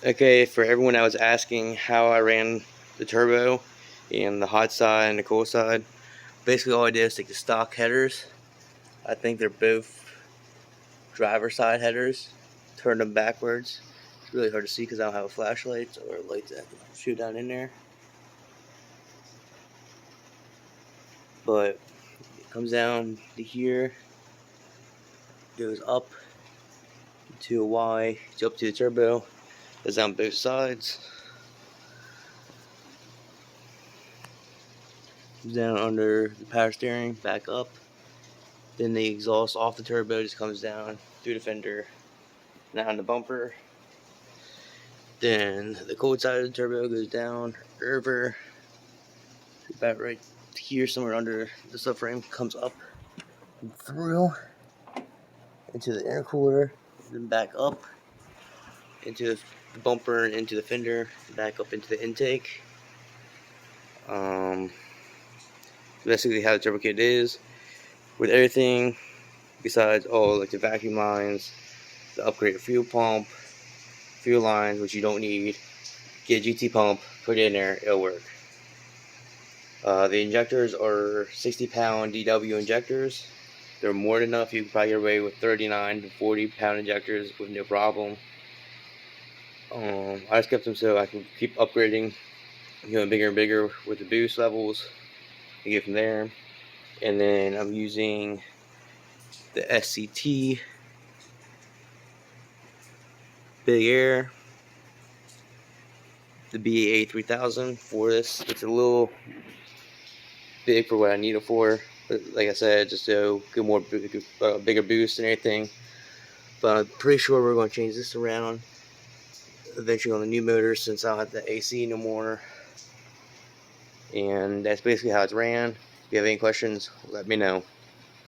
Okay, for everyone that was asking how I ran the turbo and the hot side and the cold side, basically all I did is take the stock headers. I think they're both driver side headers. Turn them backwards. It's really hard to see because I don't have a flashlight or lights that can shoot down in there. But it comes down to here, goes up to a Y, to up to the turbo, goes down both sides. Comes down under the power steering, back up. Then the exhaust off the turbo just comes down through the fender, down the bumper. Then the cold side of the turbo goes down over, about right here, somewhere under the subframe, comes up and through into the intercooler, then back up into the bumper and into the fender, back up into the intake. Basically how the turbo kit is, with everything besides all like the vacuum lines, the upgraded fuel pump, fuel lines, which you don't need. Get a GT pump, put it in there, it'll work. The injectors are 60-pound DW injectors. They're more than enough. You can probably get away with 39 to 40-pound injectors with no problem. I just kept them so I can keep upgrading, bigger and bigger with the boost levels and get from there. And then I'm using the SCT Big Air, the BAA 3000 for this. It's a little big for what I need it for. But like I said, just to get more bigger boost and everything. But I'm pretty sure we're going to change this around eventually on the new motor, since I don't have the AC no more. And that's basically how it's ran. If you have any questions, let me know.